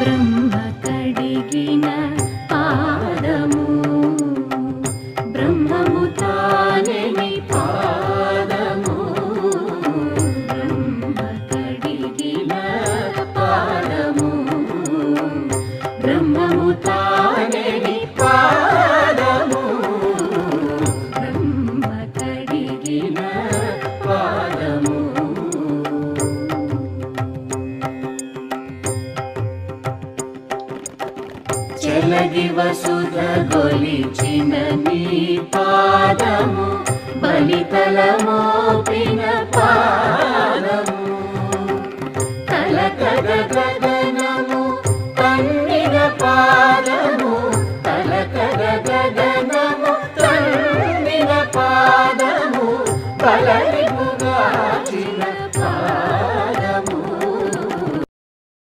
బ్రహ్మ కడిగిన పాదము బ్రహ్మము తానే నీ పాదము బ్రహ్మ కడిగిన పాదము బ్రహ్మము తానే నీ పాదము బ్రహ్మ కడిగిన పాదము చెలగి వసుధ గొలిచిన నీ పాదము బలితల మోపిన పాదము తల కగ